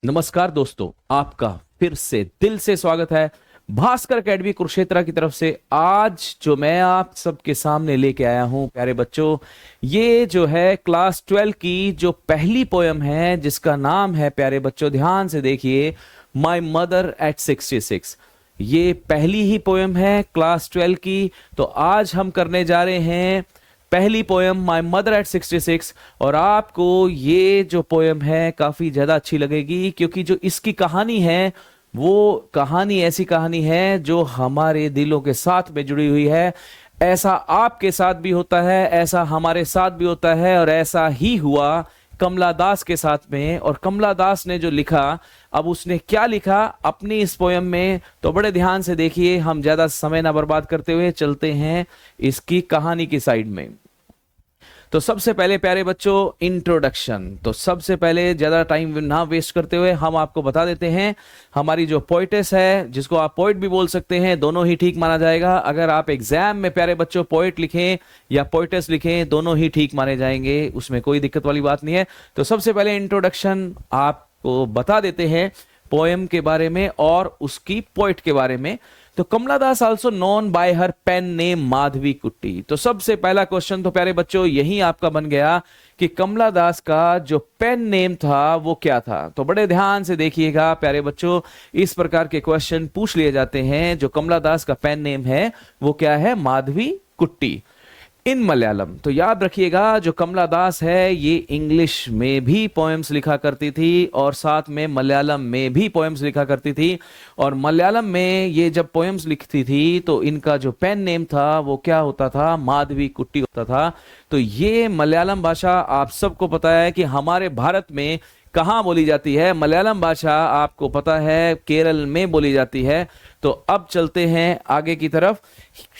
नमस्कार दोस्तों, आपका फिर से दिल से स्वागत है भास्कर एकेडमी कुरुक्षेत्र की तरफ से। आज जो मैं आप सबके सामने लेके आया हूं प्यारे बच्चों, ये जो है क्लास 12 की जो पहली पोयम है जिसका नाम है, प्यारे बच्चों ध्यान से देखिए, माय मदर एट 66। ये पहली ही पोयम है क्लास 12 की। तो आज हम करने जा रहे हैं पहली पोयम माय मदर एट 66। और आपको ये जो पोयम है काफी ज्यादा अच्छी लगेगी, क्योंकि जो इसकी कहानी है वो कहानी ऐसी कहानी है जो हमारे दिलों के साथ में जुड़ी हुई है। ऐसा आपके साथ भी होता है, ऐसा हमारे साथ भी होता है, और ऐसा ही हुआ कमला दास के साथ में। और कमला दास ने जो लिखा, अब उसने क्या लिखा अपनी इस पोयम में, तो बड़े ध्यान से देखिए। हम ज्यादा समय ना बर्बाद करते हुए चलते हैं इसकी कहानी की साइड में। तो सबसे पहले प्यारे बच्चों इंट्रोडक्शन। तो सबसे पहले ज्यादा टाइम ना वेस्ट करते हुए हम आपको बता देते हैं हमारी जो पोइटेस है, जिसको आप पोइट भी बोल सकते हैं, दोनों ही ठीक माना जाएगा। अगर आप एग्जाम में प्यारे बच्चों पोइट लिखें या पोइटेस लिखें, दोनों ही ठीक माने जाएंगे, उसमें कोई दिक्कत वाली बात नहीं है। तो सबसे पहले इंट्रोडक्शन आपको बता देते हैं पोएम के बारे में और उसकी पोइट के बारे में। तो Kamala Das also known by her pen name Madhavi Kutty. तो सबसे पहला क्वेश्चन तो प्यारे बच्चों यही आपका बन गया कि कमला दास का जो पेन नेम था वो क्या था। तो बड़े ध्यान से देखिएगा प्यारे बच्चों, इस प्रकार के क्वेश्चन पूछ लिए जाते हैं। जो कमला दास का पेन नेम है वो क्या है? माधवी कुट्टी इन मलयालम। तो याद रखिएगा जो कमला दास है ये इंग्लिश में भी पोएम्स लिखा करती थी और साथ में मलयालम में भी पोएम्स लिखा करती थी। और मलयालम में ये जब पोएम्स लिखती थी तो इनका जो पेन नेम था वो क्या होता था? माधवी कुट्टी होता था। तो ये मलयालम भाषा आप सबको पता है कि हमारे भारत में कहाँ बोली जाती है। मलयालम भाषा आपको पता है केरल में बोली जाती है। तो अब चलते हैं आगे की तरफ।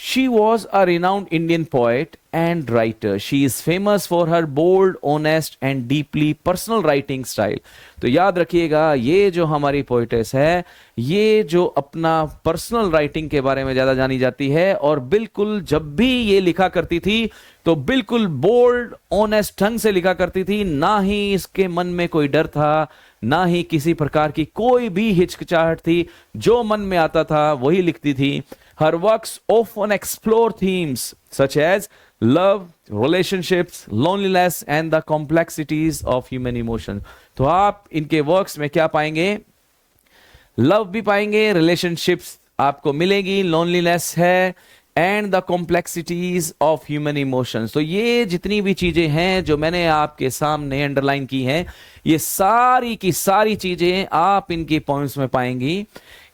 She was a renowned Indian poet and writer. She is famous for her bold, honest and deeply personal writing style. तो याद रखिएगा ये जो हमारी पोइटेस है, ये जो अपना पर्सनल राइटिंग के बारे में ज्यादा जानी जाती है, और बिल्कुल जब भी ये लिखा करती थी तो बिल्कुल बोल्ड ऑनेस्ट ढंग से लिखा करती थी। ना ही इसके मन में कोई डर था, ना ही किसी प्रकार की कोई भी हिचकिचाहट थी। जो मन में आता था वही लिखती थी। Her works often explore themes such as love, relationships, loneliness and the complexities of human emotion. तो आप इनके वर्क्स में क्या पाएंगे? लव भी पाएंगे, रिलेशनशिप्स आपको मिलेगी, लोनलीनेस है, and the complexities of human emotions. तो ये जितनी भी चीजें हैं जो मैंने आपके सामने अंडरलाइन की हैं, ये सारी की सारी चीजें आप इनकी पॉइंट्स में पाएंगी।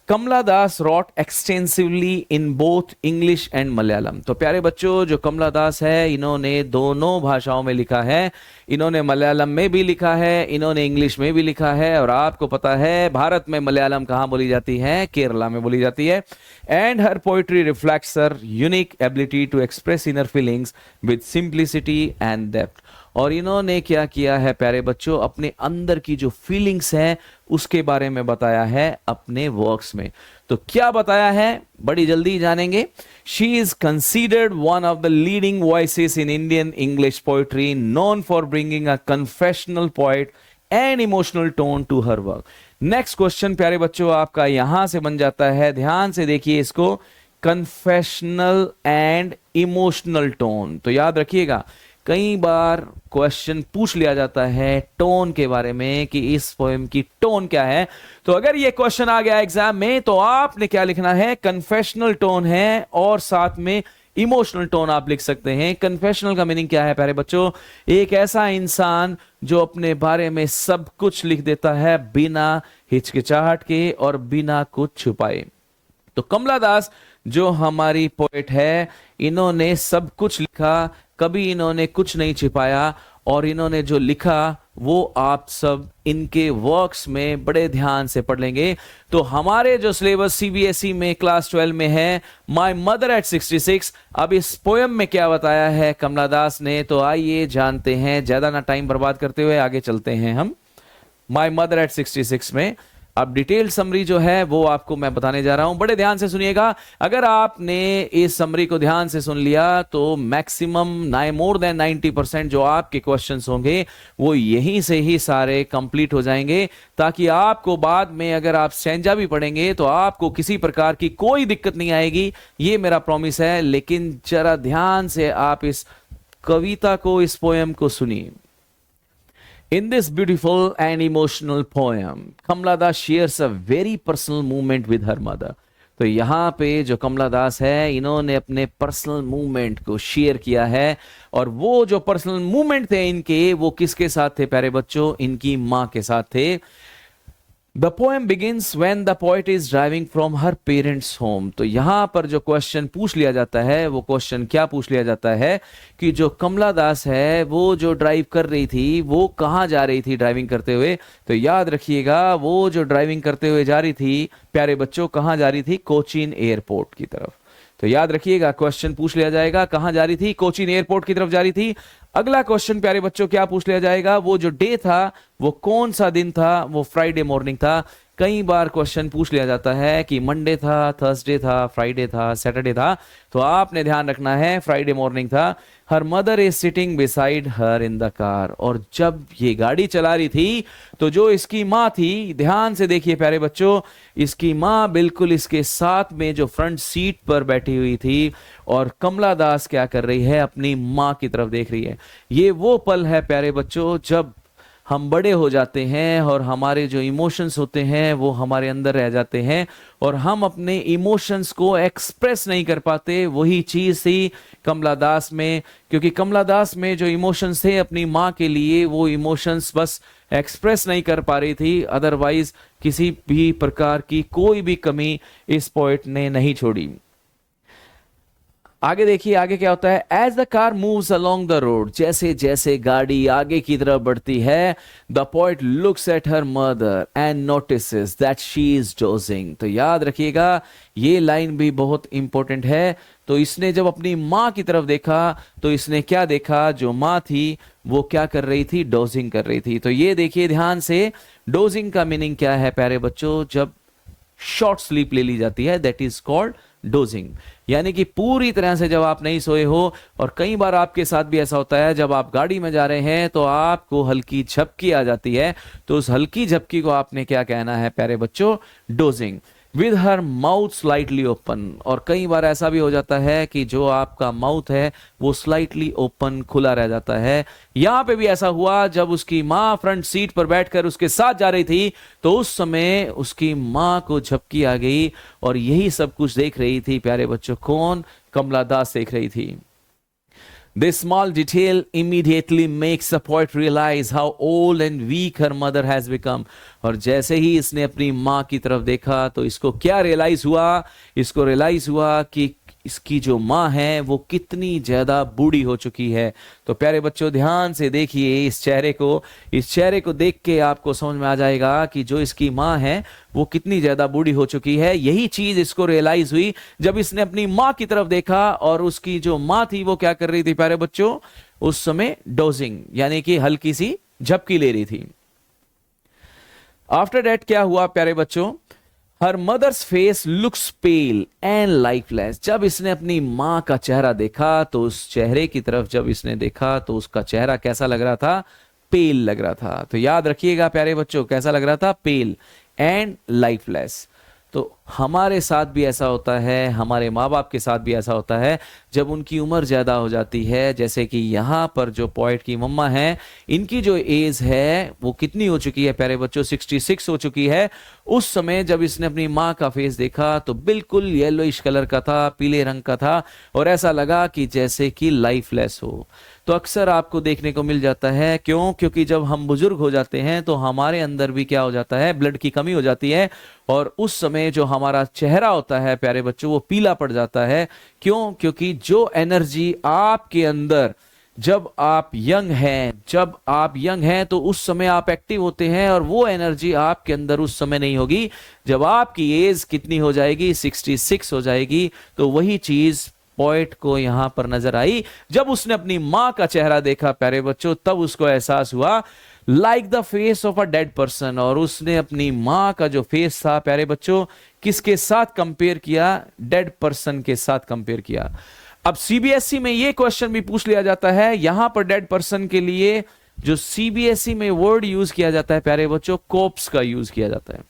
Kamala Das wrote extensively in both English and Malayalam. तो प्यारे बच्चों जो कमला दास है इन्होंने दोनों भाषाओं में लिखा है। इन्होंने मलयालम में भी लिखा है, इन्होंने इंग्लिश में भी लिखा है। और आपको पता है भारत में मलयालम कहाँ बोली जाती है? केरला में बोली जाती है। And her poetry reflects her unique ability to express inner feelings with simplicity and depth. और इन्होंने क्या किया है प्यारे बच्चों? अपने अंदर की जो फीलिंग्स हैं उसके बारे में बताया है अपने वर्क्स में। तो क्या बताया है बड़ी जल्दी जानेंगे। She is considered one of the leading voices in Indian English poetry, known for bringing a confessional poet and emotional tone to her work. Next question प्यारे बच्चों आपका यहां से बन जाता है, ध्यान से देखिए इसको, कन्फेशनल एंड इमोशनल टोन। तो याद रखिएगा कई बार क्वेश्चन पूछ लिया जाता है टोन के बारे में कि इस पोएम की टोन क्या है। तो अगर ये क्वेश्चन आ गया एग्जाम में तो आपने क्या लिखना है? कन्फेशनल टोन है, और साथ में इमोशनल टोन आप लिख सकते हैं। कन्फेशनल का मीनिंग क्या है प्यारे बच्चों? एक ऐसा इंसान जो अपने बारे में सब कुछ लिख देता है बिना हिचकिचाहट के और बिना कुछ छुपाए। तो कमला दास जो हमारी पोएट है, इन्होंने सब कुछ लिखा, कभी इन्होंने कुछ नहीं छिपाया, और इन्होंने जो लिखा वो आप सब इनके वर्क्स में बड़े ध्यान से पढ़ लेंगे। तो हमारे जो सिलेबस सीबीएसई में क्लास 12 में है माय मदर एट 66, अब इस पोएम में क्या बताया है कमला दास ने, तो आइए जानते हैं। ज्यादा ना टाइम बर्बाद करते हुए आगे चलते हैं हम माय मदर एट 66 में। अब डिटेल समरी जो है वो आपको मैं बताने जा रहा हूं, बड़े ध्यान से सुनिएगा। अगर आपने इस समरी को ध्यान से सुन लिया तो मैक्सिमम मोर देन 90% जो आपके क्वेश्चंस होंगे वो यहीं से ही सारे कंप्लीट हो जाएंगे, ताकि आपको बाद में अगर आप स्टैंजा भी पढ़ेंगे तो आपको किसी प्रकार की कोई दिक्कत नहीं आएगी, ये मेरा प्रॉमिस है। लेकिन जरा ध्यान से आप इस कविता को, इस पोएम को सुनिए। In this beautiful and emotional poem, Kamala Das shares a very personal moment with her mother. तो यहाँ पे जो कमला दास है, इन्होंने अपने पर्सनल मूवमेंट को शेयर किया है, और वो जो पर्सनल मूवमेंट थे इनके, वो किसके साथ थे प्यारे बच्चों? इनकी माँ के साथ थे। The poem begins when the poet is driving from her parents' home. तो यहां पर जो क्वेश्चन पूछ लिया जाता है, वो क्वेश्चन क्या पूछ लिया जाता है कि जो कमला दास है वो जो ड्राइव कर रही थी वो कहां जा रही थी ड्राइविंग करते हुए? तो याद रखिएगा, वो जो ड्राइविंग करते हुए जा रही थी प्यारे बच्चों, कहां जा रही थी? कोचीन एयरपोर्ट की तरफ। तो याद रखिएगा, क्वेश्चन पूछ लिया जाएगा कहां जा रही थी? कोचीन एयरपोर्ट की तरफ जा रही थी। अगला क्वेश्चन प्यारे बच्चों क्या पूछ लिया जाएगा? वो जो डे था वो कौन सा दिन था? वो फ्राइडे मॉर्निंग था। कई बार क्वेश्चन पूछ लिया जाता है कि मंडे था, थर्सडे था, फ्राइडे था, सैटरडे था, तो आपने ध्यान रखना है फ्राइडे मॉर्निंग था। Her mother is sitting beside her in the car. और जब ये गाड़ी चला रही थी तो जो इसकी माँ थी, ध्यान से देखिए प्यारे बच्चों, इसकी माँ बिल्कुल इसके साथ में जो फ्रंट सीट पर बैठी हुई थी, और कमला दास क्या कर रही है? अपनी माँ की तरफ देख रही है। ये वो पल है प्यारे बच्चों जब हम बड़े हो जाते हैं और हमारे जो इमोशंस होते हैं वो हमारे अंदर रह जाते हैं, और हम अपने इमोशंस को एक्सप्रेस नहीं कर पाते। वही चीज थी कमला दास में, क्योंकि कमला दास में जो इमोशंस थे अपनी माँ के लिए, वो इमोशंस बस एक्सप्रेस नहीं कर पा रही थी, अदरवाइज किसी भी प्रकार की कोई भी कमी इस पोएट ने नहीं छोड़ी। आगे देखिए, आगे क्या होता है? As the car moves along the road, जैसे जैसे गाड़ी आगे की तरफ बढ़ती है, the poet looks at her mother and notices that she is dozing. तो याद रखिएगा, ये लाइन भी बहुत इंपॉर्टेंट है। तो इसने जब अपनी माँ की तरफ देखा तो इसने क्या देखा? जो माँ थी वो क्या कर रही थी? डोजिंग कर रही थी। तो ये देखिए ध्यान से, डोजिंग का मीनिंग क्या है प्यारे बच्चों? जब शॉर्ट स्लीप ले ली जाती है, दैट इज कॉल्ड डोजिंग। यानी कि पूरी तरह से जब आप नहीं सोए हो, और कई बार आपके साथ भी ऐसा होता है, जब आप गाड़ी में जा रहे हैं तो आपको हल्की झपकी आ जाती है, तो उस हल्की झपकी को आपने क्या कहना है प्यारे बच्चों? Dosing. With her mouth slightly open. और कई बार ऐसा भी हो जाता है कि जो आपका माउथ है वो स्लाइटली ओपन, खुला रह जाता है। यहां पे भी ऐसा हुआ, जब उसकी माँ फ्रंट सीट पर बैठकर उसके साथ जा रही थी तो उस समय उसकी माँ को झपकी आ गई, और यही सब कुछ देख रही थी प्यारे बच्चों। कौन? कमला दास देख रही थी। This small detail immediately makes the poet realize how old and weak her mother has become. और जैसे ही इसने अपनी माँ की तरफ देखा तो इसको क्या रियलाइज हुआ? इसको रियलाइज हुआ कि इसकी जो माँ है वो कितनी ज्यादा बूढ़ी हो चुकी है। तो प्यारे बच्चों ध्यान से देखिए इस चेहरे को, इस चेहरे को देख के आपको समझ में आ जाएगा कि जो इसकी माँ है वो कितनी ज्यादा बूढ़ी हो चुकी है। यही चीज इसको रियलाइज हुई जब इसने अपनी माँ की तरफ देखा, और उसकी जो माँ थी वो क्या कर रही थी प्यारे बच्चों? उस समय डोजिंग, यानी कि हल्की सी झपकी ले रही थी। आफ्टर दैट क्या हुआ प्यारे बच्चों? Her mother's face looks pale and lifeless. जब इसने अपनी माँ का चेहरा देखा तो उस चेहरे की तरफ जब इसने देखा तो उसका चेहरा कैसा लग रहा था? पेल लग रहा था। तो याद रखिएगा प्यारे बच्चों, कैसा लग रहा था? पेल एंड लाइफलेस। तो हमारे साथ भी ऐसा होता है, हमारे माँ बाप के साथ भी ऐसा होता है, जब उनकी उम्र ज़्यादा हो जाती है। जैसे कि यहाँ पर जो पोएट की मम्मा है, इनकी जो एज है वो कितनी हो चुकी है प्यारे बच्चों? 66 हो चुकी है। उस समय जब इसने अपनी माँ का फेस देखा तो बिल्कुल येलोइश कलर का था, पीले रंग का था, और ऐसा लगा कि जैसे कि लाइफलेस हो। तो अक्सर आपको देखने को मिल जाता है। क्यों? क्योंकि जब हम बुजुर्ग हो जाते हैं तो हमारे अंदर भी क्या हो जाता है? ब्लड की कमी हो जाती है, और उस समय जो हमारा चेहरा होता है प्यारे बच्चों वो पीला पड़ जाता है। क्यों? क्योंकि जो एनर्जी आपके अंदर जब आप यंग हैं तो उस समय आप एक्टिव होते हैं, और वो एनर्जी आपके अंदर उस समय नहीं होगी। जब आपकी एज कितनी हो जाएगी? 66 हो जाएगी। तो वही चीज पोएट को यहां पर नजर आई। जब उसने अपनी मां का चेहरा देखा प्यारे बच्चों, तब उसको एहसास हुआ like the face of a dead person, और उसने अपनी माँ का जो फेस था प्यारे बच्चों किसके साथ कंपेयर किया? डेड पर्सन के साथ कंपेयर किया। अब सीबीएसई में ये क्वेश्चन भी पूछ लिया जाता है, यहां पर डेड पर्सन के लिए जो सीबीएसई में वर्ड यूज किया जाता है प्यारे बच्चों, कोप्स का यूज किया जाता है।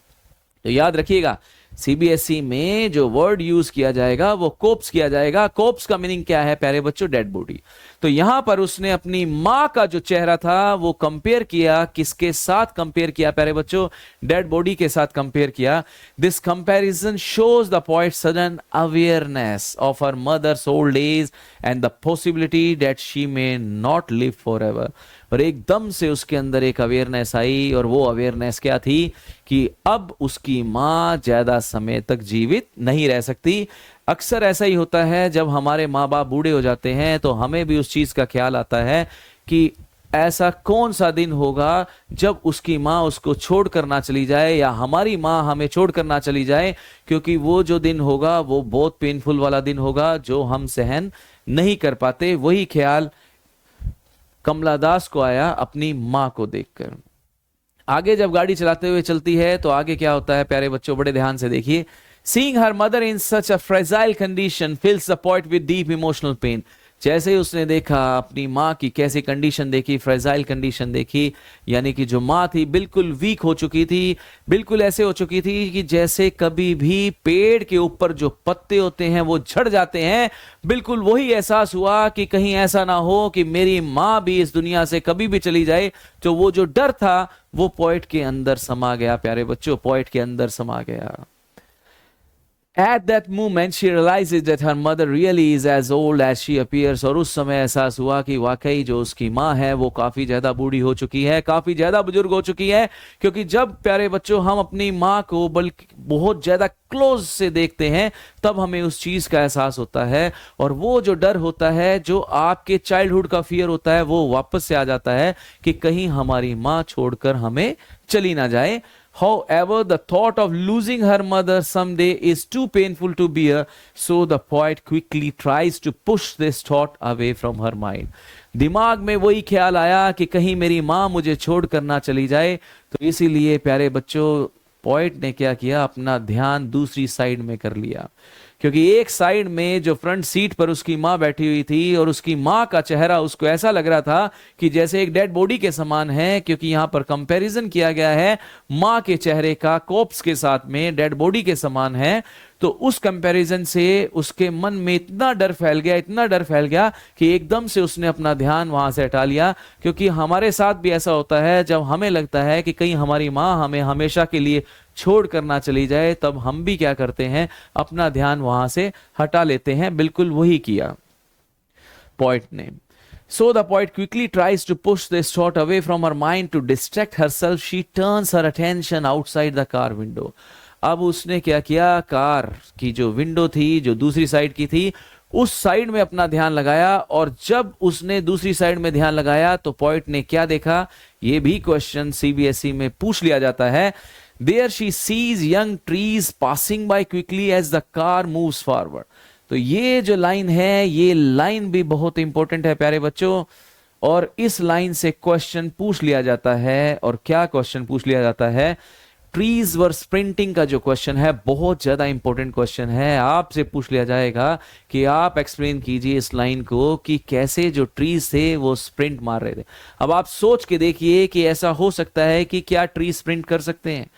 तो याद रखिएगा, सीबीएसई में जो वर्ड यूज किया जाएगा वो कोप्स किया जाएगा। कोप्स का मीनिंग क्या है प्यारे बच्चों? Dead body. तो यहां पर उसने अपनी मां का जो चेहरा था वो कंपेयर किया, किसके साथ कंपेयर किया प्यारे बच्चों? डेड बॉडी के साथ कंपेयर किया। This comparison shows the point sudden awareness of her mother's old age and the possibility that she may not live forever. और एकदम से उसके अंदर एक अवेयरनेस आई, और वो अवेयरनेस क्या थी कि अब उसकी मां ज्यादा समय तक जीवित नहीं रह सकती। अक्सर ऐसा ही होता है, जब हमारे माँ बाप बूढ़े हो जाते हैं तो हमें भी उस चीज का ख्याल आता है कि ऐसा कौन सा दिन होगा जब उसकी माँ उसको छोड़ कर ना चली जाए, या हमारी माँ हमें छोड़ कर ना चली जाए, क्योंकि वो जो दिन होगा वो बहुत पेनफुल वाला दिन होगा जो हम सहन नहीं कर पाते। वही ख्याल कमला दास को आया अपनी माँ को देखकर। आगे जब गाड़ी चलाते हुए चलती है तो आगे क्या होता है प्यारे बच्चों, बड़े ध्यान से देखिए। Seeing her mother in such a fragile condition fills the poet with deep emotional pain. जैसे ही उसने देखा अपनी माँ की कैसी कंडीशन देखी, फ्रेजाइल कंडीशन देखी, यानी कि जो माँ थी बिल्कुल वीक हो चुकी थी, बिल्कुल ऐसे हो चुकी थी कि जैसे कभी भी पेड़ के ऊपर जो पत्ते होते हैं वो झड़ जाते हैं, बिल्कुल वही एहसास हुआ कि कहीं ऐसा ना हो कि मेरी माँ भी इस दुनिया से कभी भी चली जाए। तो वो जो डर था वो पोएट के अंदर समा गया प्यारे बच्चों, पोएट के अंदर समा गया। At that moment she realizes that her mother really is as old as she appears। और उस समय एहसास हुआ कि वाकई जो उसकी माँ है वो काफी ज्यादा बूढ़ी हो चुकी है, काफी ज्यादा बुजुर्ग हो चुकी है। क्योंकि जब प्यारे बच्चों हम अपनी माँ को बल्कि बहुत ज्यादा क्लोज से देखते हैं तब हमें उस चीज का एहसास होता है, और वो जो डर होता है, जो आपके चाइल्डहुड का फियर होता है, वो वापस से आ जाता है कि कहीं हमारी माँ छोड़कर हमें चली ना जाए। However, the thought of losing her mother someday is too painful to bear, so the poet quickly tries to push this thought away from her mind। दिमाग में वही ख्याल आया कि कहीं मेरी माँ मुझे छोड़कर ना चली जाए, तो इसीलिए प्यारे बच्चों पोएट ने क्या किया, अपना ध्यान दूसरी साइड में कर लिया। क्योंकि एक साइड में जो फ्रंट सीट पर उसकी माँ बैठी हुई थी और उसकी माँ का चेहरा उसको ऐसा लग रहा था कि जैसे एक डेड बॉडी के समान है, क्योंकि यहां पर कंपैरिजन किया गया है माँ के चेहरे का कॉप्स के साथ में, डेड बॉडी के समान है। तो उस कंपैरिजन से उसके मन में इतना डर फैल गया, इतना डर फैल गया कि एकदम से उसने अपना ध्यान वहां से हटा लिया। क्योंकि हमारे साथ भी ऐसा होता है, जब हमें लगता है कि कहीं हमारी माँ हमें हमेशा के लिए छोड़ कर ना चली जाए, तब हम भी क्या करते हैं, अपना ध्यान वहां से हटा लेते हैं। बिल्कुल वही किया पोएट ने। So the poet quickly tries to push this thought away from her mind to distract herself. She turns her attention outside the car window। अब उसने क्या किया, कार की जो विंडो थी, जो दूसरी साइड की थी, उस साइड में अपना ध्यान लगाया। और जब उसने दूसरी साइड में ध्यान लगाया तो पोएट ने क्या देखा, ये भी क्वेश्चन सीबीएसई में पूछ लिया जाता है। There she sees young trees passing by quickly as the car moves forward। तो ये जो लाइन है, ये लाइन भी बहुत इंपॉर्टेंट है प्यारे बच्चों, और इस लाइन से क्वेश्चन पूछ लिया जाता है। और क्या क्वेश्चन पूछ लिया जाता है, ट्रीज वर स्प्रिंटिंग का जो क्वेश्चन है, बहुत ज्यादा इंपॉर्टेंट क्वेश्चन है। आपसे पूछ लिया जाएगा कि आप एक्सप्लेन कीजिए इस लाइन को कि कैसे जो ट्रीज थे वो स्प्रिंट मार रहे थे। अब आप सोच के देखिए कि ऐसा हो सकता है कि क्या ट्री स्प्रिंट कर सकते हैं?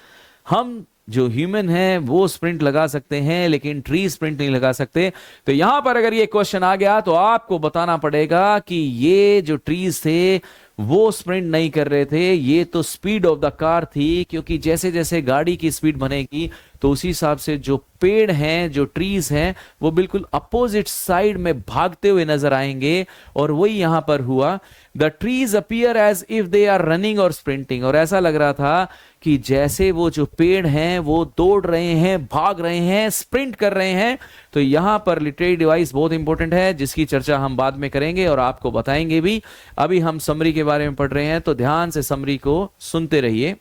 हम जो ह्यूमन हैं वो स्प्रिंट लगा सकते हैं, लेकिन ट्री स्प्रिंट नहीं लगा सकते। तो यहां पर अगर ये क्वेश्चन आ गया तो आपको बताना पड़ेगा कि ये जो ट्रीज थे वो स्प्रिंट नहीं कर रहे थे, ये तो स्पीड ऑफ द कार थी। क्योंकि जैसे जैसे गाड़ी की स्पीड बनेगी तो उसी हिसाब से जो पेड़ हैं, जो ट्रीज हैं, वो बिल्कुल अपोजिट साइड में भागते हुए नजर आएंगे। और वही यहां पर हुआ। The trees appear as if they are running और स्प्रिंटिंग। और ऐसा लग रहा था कि जैसे वो जो पेड़ हैं वो दौड़ रहे हैं, भाग रहे हैं, स्प्रिंट कर रहे हैं। तो यहां पर लिटरेरी डिवाइस बहुत इंपॉर्टेंट है, जिसकी चर्चा हम बाद में करेंगे और आपको बताएंगे भी। अभी हम समरी के बारे में पढ़ रहे हैं, तो ध्यान से समरी को सुनते रहिए।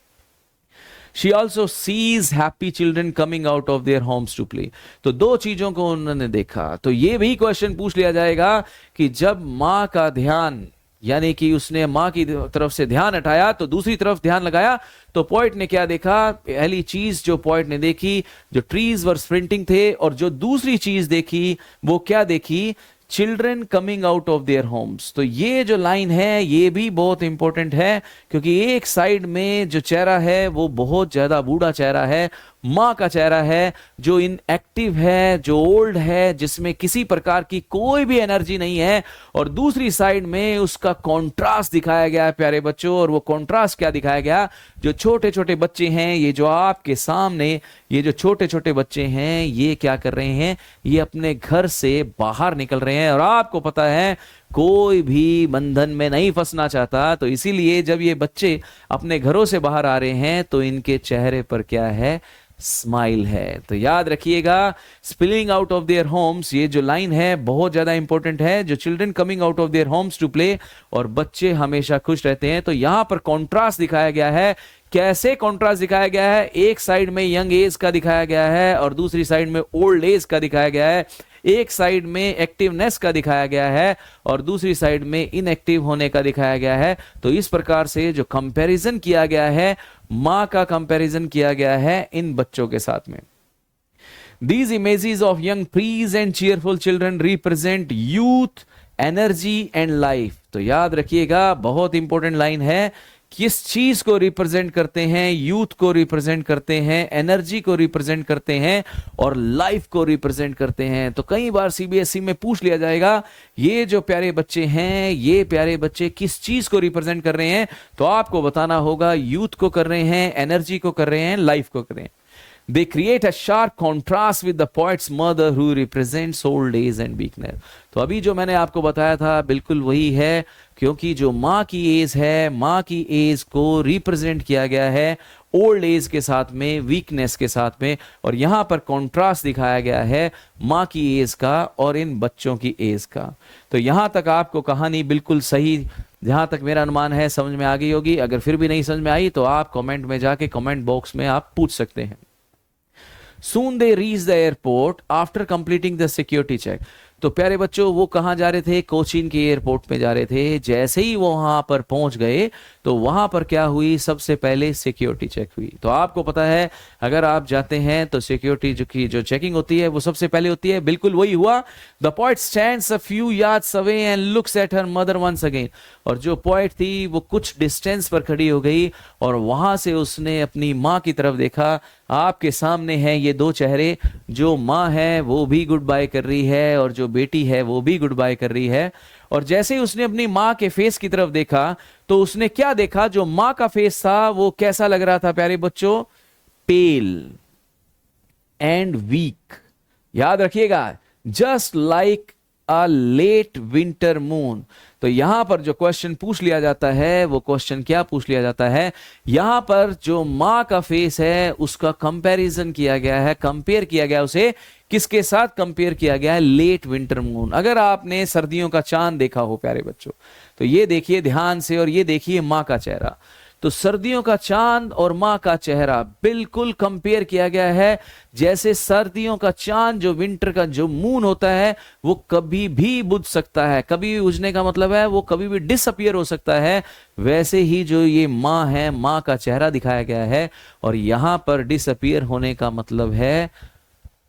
She also sees happy children coming out of their homes to play। तो दो चीजों को उन्होंने देखा। तो ये भी क्वेश्चन पूछ लिया जाएगा कि जब माँ का ध्यान यानी कि उसने माँ की तरफ से ध्यान हटाया तो दूसरी तरफ ध्यान लगाया, तो पोएट ने क्या देखा? पहली चीज जो पोएट ने देखी, जो ट्रीज वर स्प्रिंटिंग थे, और जो दूसरी चीज देखी वो क्या देखी? Children coming out of their Holmes. तो ये जो लाइन है ये भी बहुत इंपॉर्टेंट है, क्योंकि एक साइड में जो चेहरा है वो बहुत ज्यादा बूढ़ा चेहरा है, माँ का चेहरा है जो इनएक्टिव है, जो ओल्ड है, जिसमें किसी प्रकार की कोई भी एनर्जी नहीं है, और दूसरी साइड में उसका कॉन्ट्रास्ट दिखाया गया है प्यारे बच्चों। और वो कॉन्ट्रास्ट क्या दिखाया गया? जो छोटे छोटे बच्चे हैं, ये जो आपके सामने ये जो छोटे छोटे बच्चे हैं, ये क्या कर रहे हैं? ये अपने घर से बाहर निकल रहे हैं, और आपको पता है कोई भी बंधन में नहीं फंसना चाहता, तो इसीलिए जब ये बच्चे अपने घरों से बाहर आ रहे हैं तो इनके चेहरे पर क्या है? स्माइल है। तो याद रखिएगा, spilling out of their homes, ये जो लाइन है बहुत ज्यादा इंपॉर्टेंट है। जो children coming out of their homes to play, और बच्चे हमेशा खुश रहते हैं। तो यहां पर कॉन्ट्रास्ट दिखाया गया है। कैसे कॉन्ट्रास्ट दिखाया गया है? एक साइड में यंग एज का दिखाया गया है और दूसरी साइड में ओल्ड एज का दिखाया गया है। एक साइड में एक्टिवनेस का दिखाया गया है और दूसरी साइड में इनएक्टिव होने का दिखाया गया है। तो इस प्रकार से जो कंपैरिजन किया गया है, मां का कंपैरिजन किया गया है इन बच्चों के साथ में। These images of young trees and cheerful children represent youth, energy and life। तो याद रखिएगा, बहुत इंपॉर्टेंट लाइन है। किस चीज को रिप्रेजेंट करते हैं? यूथ को रिप्रेजेंट करते हैं, एनर्जी को रिप्रेजेंट करते हैं और लाइफ को रिप्रेजेंट करते हैं। तो कई बार सीबीएसई में पूछ लिया जाएगा, ये जो प्यारे बच्चे हैं, ये प्यारे बच्चे किस चीज को रिप्रेजेंट कर रहे हैं? तो आपको बताना होगा, यूथ को कर रहे हैं, एनर्जी को कर रहे हैं, लाइफ को कर रहे हैं। They create a sharp contrast with the poet's mother who represents old age and weakness। तो अभी जो मैंने आपको बताया था बिल्कुल वही है, क्योंकि जो माँ की एज है, माँ की एज को रिप्रेजेंट किया गया है ओल्ड एज के साथ में, वीकनेस के साथ में, और यहां पर कॉन्ट्रास्ट दिखाया गया है माँ की एज का और इन बच्चों की एज का। तो यहां तक आपको कहानी बिल्कुल सही, जहां तक मेरा अनुमान है, समझ में आ गई होगी। अगर फिर भी नहीं समझ में आई तो आप कमेंट में जाके कमेंट बॉक्स में आप पूछ सकते हैं। Soon they reached the airport after completing the security check। तो प्यारे बच्चों, वो कहाँ जा रहे थे? कोचीन के एयरपोर्ट में जा रहे थे। जैसे ही वो वहां पर पहुंच गए तो वहां पर क्या हुई? सबसे पहले सिक्योरिटी चेक हुई। तो आपको पता है, अगर आप जाते हैं तो सिक्योरिटी जो चेकिंग होती है वो सबसे पहले होती है। बिल्कुल वही हुआ। The poet stands a few yards away and looks at her mother once again. और जो पोएट थी वो कुछ डिस्टेंस पर खड़ी हो गई और वहां से उसने अपनी माँ की तरफ देखा। आपके सामने हैं ये दो चेहरे, जो माँ है वो भी गुड बाय कर रही है और जो बेटी है वो भी गुड बाय कर रही है। और जैसे ही उसने अपनी माँ के फेस की तरफ देखा तो उसने क्या देखा? जो माँ का फेस था वो कैसा लग रहा था प्यारे बच्चों? Pale and weak. याद रखिएगा, just like a late winter moon. तो यहां पर जो क्वेश्चन पूछ लिया जाता है वो क्वेश्चन क्या पूछ लिया जाता है? यहां पर जो माँ का फेस है उसका कंपैरिजन किया गया है, कंपेयर किया गया, उसे किसके साथ कंपेयर किया गया है? Late winter moon. अगर आपने सर्दियों का चांद देखा हो प्यारे बच्चों, तो ये देखिए ध्यान से और ये देखिए माँ का चेहरा। तो सर्दियों का चांद और माँ का चेहरा बिल्कुल कंपेयर किया गया है। जैसे सर्दियों का चांद, जो विंटर का जो मून होता है, वो कभी भी बुझ सकता है। कभी भी बुझने का मतलब है वो कभी भी डिसअपियर हो सकता है। वैसे ही जो ये माँ है, माँ का चेहरा दिखाया गया है, और यहां पर डिसअपियर होने का मतलब है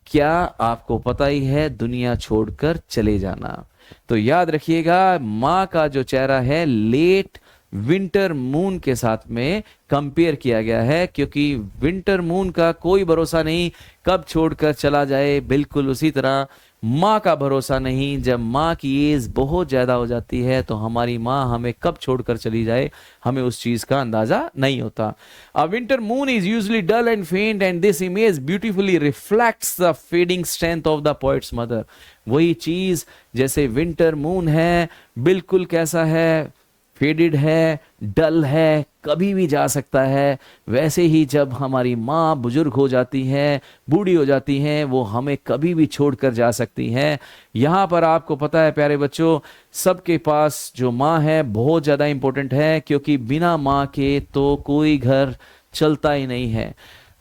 क्या? आपको पता ही है, दुनिया छोड़कर चले जाना। तो याद रखिएगा, माँ का जो चेहरा है लेट विंटर मून के साथ में कंपेयर किया गया है, क्योंकि विंटर मून का कोई भरोसा नहीं कब छोड़कर चला जाए। बिल्कुल उसी तरह माँ का भरोसा नहीं, जब माँ की एज बहुत ज्यादा हो जाती है तो हमारी माँ हमें कब छोड़कर चली जाए, हमें उस चीज का अंदाजा नहीं होता। A winter moon is usually dull and faint and this image beautifully reflects the fading strength of the poet's mother। वही चीज, जैसे विंटर मून है, बिल्कुल कैसा है? फेडेड है, डल है, कभी भी जा सकता है। वैसे ही जब हमारी माँ बुजुर्ग हो जाती हैं, बूढ़ी हो जाती हैं, वो हमें कभी भी छोड़कर जा सकती हैं। यहाँ पर आपको पता है प्यारे बच्चों, सबके पास जो माँ है बहुत ज़्यादा इंपॉर्टेंट है, क्योंकि बिना माँ के तो कोई घर चलता ही नहीं है।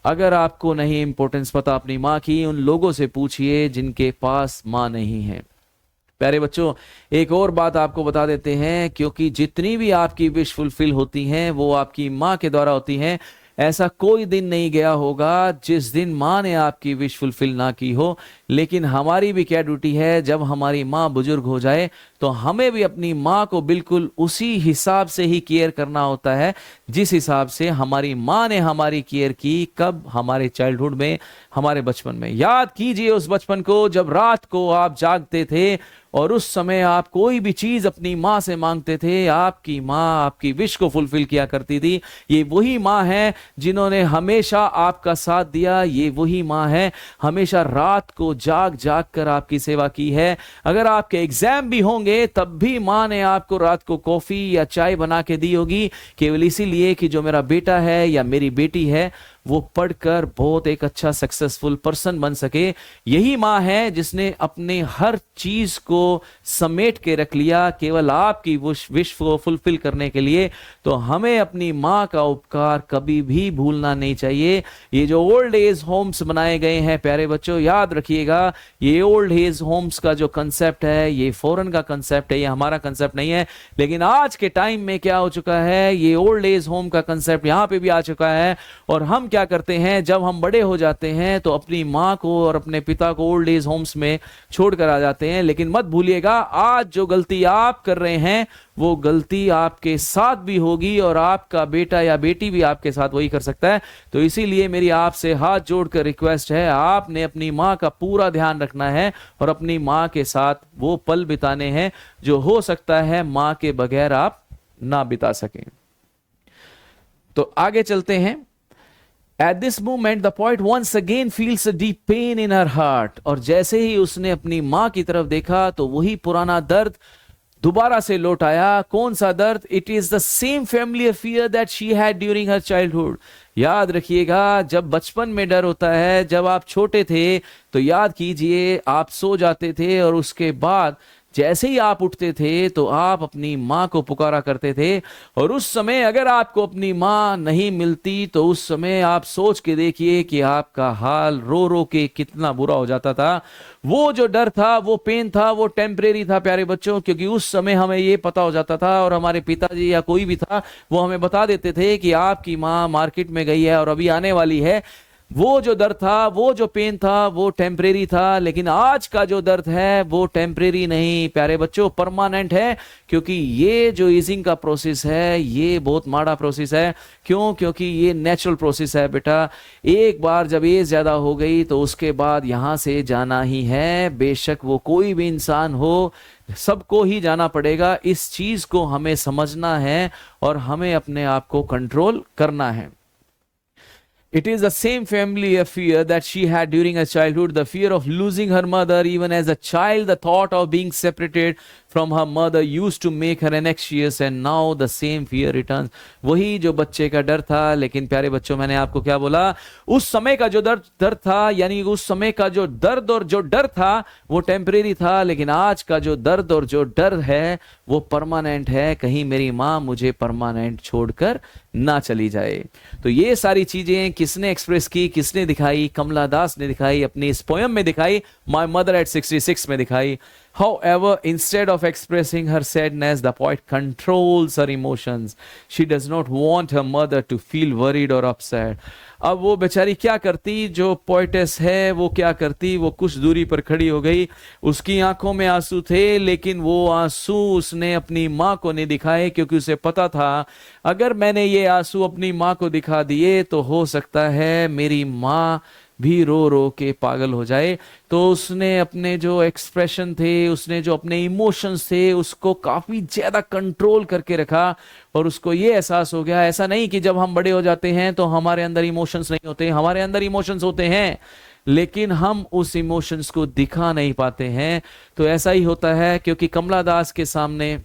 अगर आपको नहीं इंपॉर्टेंस पता अपनी माँ की, उन लोगों से पूछिए जिनके पास माँ नहीं है। प्यारे बच्चों, एक और बात आपको बता देते हैं, क्योंकि जितनी भी आपकी विश फुलफिल होती हैं वो आपकी माँ के द्वारा होती हैं। ऐसा कोई दिन नहीं गया होगा जिस दिन माँ ने आपकी विश फुलफिल ना की हो। लेकिन हमारी भी क्या ड्यूटी है, जब हमारी माँ बुजुर्ग हो जाए तो हमें भी अपनी माँ को बिल्कुल उसी हिसाब से ही केयर करना होता है जिस हिसाब से हमारी माँ ने हमारी केयर की। कब? हमारे चाइल्डहुड में, हमारे बचपन में। याद कीजिए उस बचपन को जब रात को आप जागते थे और उस समय आप कोई भी चीज अपनी माँ से मांगते थे, आपकी माँ आपकी विश को फुलफिल किया करती थी। ये वही माँ है जिन्होंने हमेशा आपका साथ दिया, ये वही माँ है हमेशा रात को जाग जाग कर आपकी सेवा की है। अगर आपके एग्जाम भी होंगे तब भी माँ ने आपको रात को कॉफी या चाय बना के दी होगी, केवल इसीलिए कि जो मेरा बेटा है या मेरी बेटी है वो पढ़कर बहुत एक अच्छा सक्सेसफुल पर्सन बन सके। यही माँ है जिसने अपने हर चीज को समेट के रख लिया केवल आपकी विश को फुलफिल करने के लिए। तो हमें अपनी माँ का उपकार कभी भी भूलना नहीं चाहिए। ये जो ओल्ड एज होम्स बनाए गए हैं प्यारे बच्चों, याद रखिएगा, ये ओल्ड एज होम्स का जो कंसेप्ट है ये फॉरेन का कंसेप्ट है, ये हमारा कंसेप्ट नहीं है। लेकिन आज के टाइम में क्या हो चुका है, ये ओल्ड एज होम का कंसेप्ट यहाँ पे भी आ चुका है। और हम क्या करते हैं, जब हम बड़े हो जाते हैं तो अपनी माँ को और अपने पिता को ओल्ड एज होम्स में छोड़कर आ जाते हैं। लेकिन मत भूलिएगा, आज जो गलती आप कर रहे हैं वो गलती आपके साथ भी होगी और आपका बेटा या बेटी भी आपके साथ वही कर सकता है। तो इसीलिए मेरी आपसे हाथ जोड़कर रिक्वेस्ट है, आपने अपनी माँ का पूरा ध्यान रखना है और अपनी माँ के साथ वो पल बिताने हैं जो हो सकता है माँ के बगैर आप ना बिता सकें। तो आगे चलते हैं। At this moment, the poet once again feels a deep pain in her heart. और जैसे ही उसने अपनी माँ की तरफ देखा तो वही पुराना दर्द दोबारा से लौट आया। कौन सा दर्द? It is the same familiar fear that she had during her childhood. याद रखिएगा, जब बचपन में डर होता है, जब आप छोटे थे तो याद कीजिए आप सो जाते थे और उसके बाद जैसे ही आप उठते थे तो आप अपनी माँ को पुकारा करते थे। और उस समय अगर आपको अपनी माँ नहीं मिलती तो उस समय आप सोच के देखिए कि आपका हाल रो रो के कितना बुरा हो जाता था। वो जो डर था, वो पेन था, वो टेम्परेरी था प्यारे बच्चों, क्योंकि उस समय हमें ये पता हो जाता था और हमारे पिताजी या कोई भी था वो हमें बता देते थे कि आपकी माँ मार्केट में गई है और अभी आने वाली है। वो जो दर्द था, वो जो पेन था, वो टेम्परेरी था। लेकिन आज का जो दर्द है वो टेम्परेरी नहीं प्यारे बच्चों, परमानेंट है। क्योंकि ये जो ईजिंग का प्रोसेस है ये बहुत माड़ा प्रोसेस है। क्यों? क्योंकि ये नेचुरल प्रोसेस है बेटा। एक बार जब एज ज्यादा हो गई तो उसके बाद यहां से जाना ही है, बेशक वो कोई भी इंसान हो, सबको ही जाना पड़ेगा। इस चीज को हमें समझना है और हमें अपने आप को कंट्रोल करना है। It is the same familiar fear that she had during her childhood, the fear of losing her mother. Even as a child, the thought of being separated from her mother used to make her anxious, and now the same fear returns. वही जो बच्चे का डर था। लेकिन प्यारे बच्चों, मैंने आपको क्या बोला, उस समय का जो दर्द था, यानी उस समय का जो दर्द और जो डर था वो टेम्परेरी था। लेकिन आज का जो दर्द और जो डर है वो परमानेंट है। कहीं मेरी माँ मुझे परमानेंट छोड़कर ना चली जाए। तो ये सारी चीजें किसने एक्सप्रेस की, किसने दिखाई? कमला दास ने दिखाई, अपनी इस पोयम में दिखाई, माय मदर एट 66 में दिखाई। However, instead of expressing her sadness, the poet controls her emotions. She does not want her mother to feel worried or upset. अब वो बेचारी क्या करती, जो पोइटेस है वो क्या करती, वो कुछ दूरी पर खड़ी हो गई, उसकी आंखों में आंसू थे, लेकिन वो आंसू उसने अपनी माँ को नहीं दिखाए, क्योंकि उसे पता था अगर मैंने ये आंसू अपनी माँ को दिखा दिए तो हो सकता है मेरी माँ भी रो रो के पागल हो जाए। तो उसने अपने जो एक्सप्रेशन थे, उसने जो अपने इमोशंस थे, उसको काफी ज्यादा कंट्रोल करके रखा। और उसको ये एहसास हो गया, ऐसा नहीं कि जब हम बड़े हो जाते हैं तो हमारे अंदर इमोशंस नहीं होते, हमारे अंदर इमोशंस होते हैं, लेकिन हम उस इमोशंस को दिखा नहीं पाते हैं। तो ऐसा ही होता है, क्योंकि कमला दास के सामने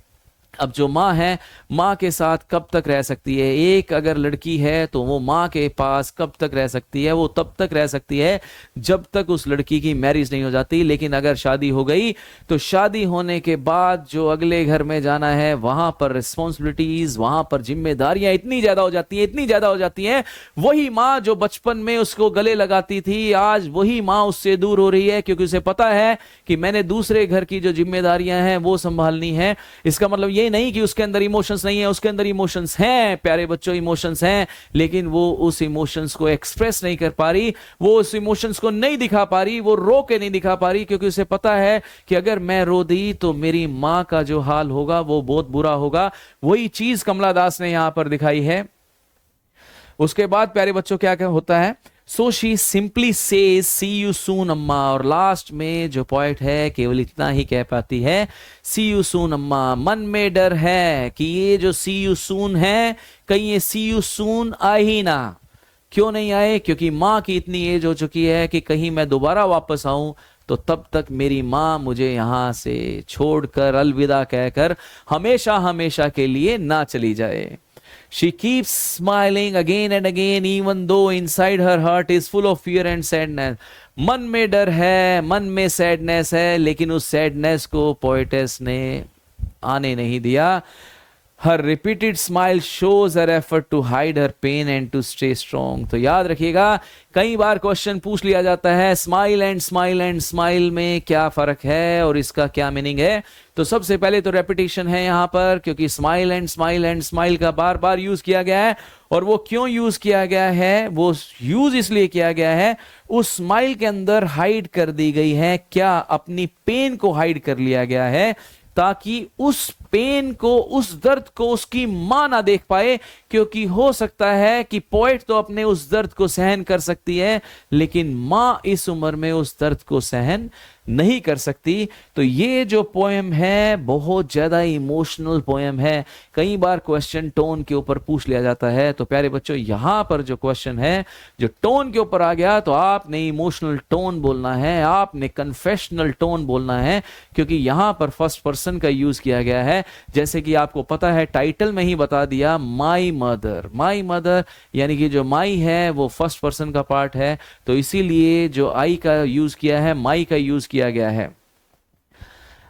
अब जो माँ है, माँ के साथ कब तक रह सकती है? एक अगर लड़की है तो वो माँ के पास कब तक रह सकती है? वो तब तक रह सकती है जब तक उस लड़की की मैरिज नहीं हो जाती। लेकिन अगर शादी हो गई तो शादी होने के बाद जो अगले घर में जाना है, वहां पर रिस्पॉन्सिबिलिटीज, वहां पर जिम्मेदारियां इतनी ज्यादा हो जाती हैं, इतनी ज्यादा हो जाती हैं। वही माँ जो बचपन में उसको गले लगाती थी, आज वही माँ उससे दूर हो रही है, क्योंकि उसे पता है कि मैंने दूसरे घर की जो जिम्मेदारियां हैं वो संभालनी है। इसका मतलब ये नहीं कि उसके अंदर इमोशंस नहीं है, उसके अंदर इमोशंस हैं प्यारे बच्चों, इमोशंस हैं, लेकिन वो उस इमोशंस को एक्सप्रेस नहीं कर पा रही, वो उस इमोशंस को नहीं दिखा पा रही, वो रो के नहीं दिखा पा रही, क्योंकि उसे पता है कि अगर मैं रो दी तो मेरी मां का जो हाल होगा वो बहुत बुरा होगा। वही चीज कमला दास ने यहां पर दिखाई है। उसके बाद प्यारे बच्चों क्या क्या होता है? So she simply says see you soon अम्मा, और लास्ट में जो पॉइंट है केवल इतना ही कह पाती है, सी यू सून अम्मा। मन में डर है कि ये जो सी यू सून है, कहीं ये सी यू सून आए ही ना। क्यों नहीं आए? क्योंकि माँ की इतनी एज हो चुकी है कि कहीं मैं दोबारा वापस आऊं तो तब तक मेरी माँ मुझे यहां से छोड़कर, अलविदा कहकर हमेशा हमेशा के लिए ना चली जाए। She keeps smiling again and again, even though inside her heart is full of fear and sadness. मन में डर है, मन में सैडनेस है, लेकिन उस सैडनेस को पोएटेस ने आने नहीं दिया। Her repeated smile shows her effort to hide her pain and to stay strong. तो याद रखिएगा, कई बार क्वेश्चन पूछ लिया जाता है smile and smile and smile में क्या फर्क है और इसका क्या मीनिंग है। तो सबसे पहले तो रेपिटेशन है यहाँ पर, क्योंकि स्माइल एंड स्माइल का बार बार यूज किया गया है। और वो क्यों यूज किया गया है? वो यूज इसलिए किया गया है, उस स्माइल के अंदर हाइड कर दी गई है क्या? अपनी पेन को हाइड कर लिया गया है, ताकि उस पेन को, उस दर्द को उसकी मां ना देख पाए। क्योंकि हो सकता है कि पोएट तो अपने उस दर्द को सहन कर सकती है, लेकिन मां इस उम्र में उस दर्द को सहन नहीं कर सकती। तो ये जो पोएम है बहुत ज्यादा इमोशनल पोएम है। कई बार क्वेश्चन टोन के ऊपर पूछ लिया जाता है, तो प्यारे बच्चों यहां पर जो क्वेश्चन है, जो टोन के ऊपर आ गया, तो आपने इमोशनल टोन बोलना है, आपने कन्फेशनल टोन बोलना है, क्योंकि यहां पर फर्स्ट पर्सन का यूज किया गया है। जैसे कि आपको पता है, टाइटल में ही बता दिया, माई मदर। माई मदर यानी कि जो माई है वो फर्स्ट पर्सन का पार्ट है, तो इसीलिए जो आई का यूज किया है, माई का यूज किया गया है।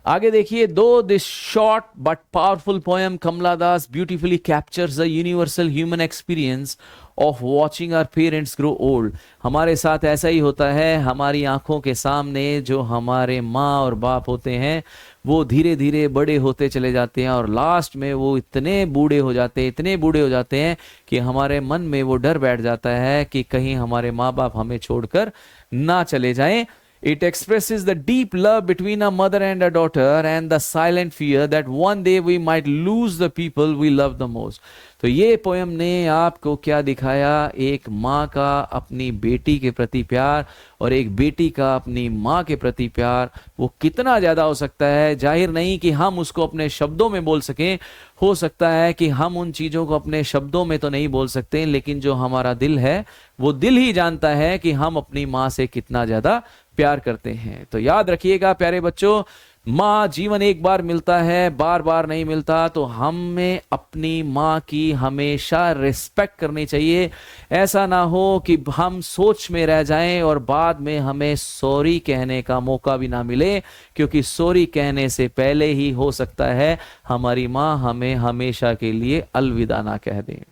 आगे देखिए, though this short but powerful poem Kamala Das beautifully captures the universal human experience of watching our parents grow old. हमारे साथ ऐसा ही होता है, हमारी आंखों के सामने जो हमारे माँ और बाप होते हैं वो धीरे धीरे बड़े होते चले जाते हैं, और लास्ट में वो इतने बूढ़े हो जाते हैं, इतने बूढ़े हो जाते हैं कि हमारे मन में वो डर बैठ जाता है कि कहीं हमारे माँ बाप हमें छोड़कर ना चले जाएं। It expresses the deep love between a mother and a daughter and the silent fear that one day we might lose the people we love the most. तो ये पोएम ने आपको क्या दिखाया? एक माँ का अपनी बेटी के प्रति प्यार और एक बेटी का अपनी माँ के प्रति प्यार, वो कितना ज़्यादा हो सकता है। जाहिर नहीं कि हम उसको अपने शब्दों में बोल सकें, हो सकता है कि हम उन चीज़ों को अपने शब्दों में तो नहीं बोल सकते, लेकिन जो हमारा दिल है वो दिल ही जानता है कि हम अपनी माँ से कितना ज़्यादा प्यार करते हैं। तो याद रखिएगा प्यारे बच्चों, माँ जीवन एक बार मिलता है, बार बार नहीं मिलता, तो हमें अपनी माँ की हमेशा रिस्पेक्ट करनी चाहिए। ऐसा ना हो कि हम सोच में रह जाएं और बाद में हमें सॉरी कहने का मौका भी ना मिले, क्योंकि सॉरी कहने से पहले ही हो सकता है हमारी माँ हमें हमेशा के लिए अलविदा ना कह दे।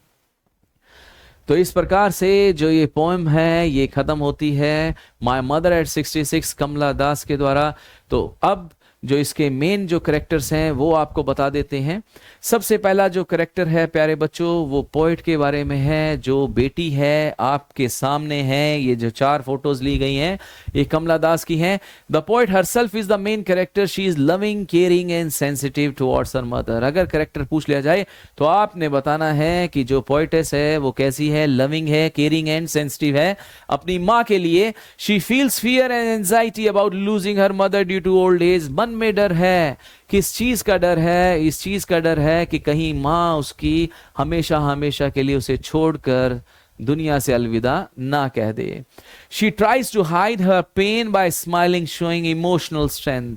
तो इस प्रकार से जो ये पोएम है ये खत्म होती है माय मदर एट 66 कमला दास के द्वारा। तो अब जो इसके मेन जो करेक्टर्स हैं वो आपको बता देते हैं। सबसे पहला जो करेक्टर है प्यारे बच्चों, वो पोएट के बारे में है। जो बेटी है आपके सामने है, ये जो 4 फोटोज ली गई हैं ये कमला दास की हैं। The poet herself is the main character, she is loving, caring and sensitive towards her mother. अगर करेक्टर पूछ लिया जाए तो आपने बताना है कि जो पोएटेस है वो कैसी है, लविंग है, केयरिंग एंड सेंसिटिव है अपनी माँ के लिए। She feels fear and anxiety about losing her mother due to old age. मन में डर है, किस चीज का डर है? इस चीज का डर है कि कहीं माँ उसकी हमेशा हमेशा के लिए उसे छोड़कर दुनिया से अलविदा ना कह दे। She tries to hide her pain by smiling, showing emotional strength.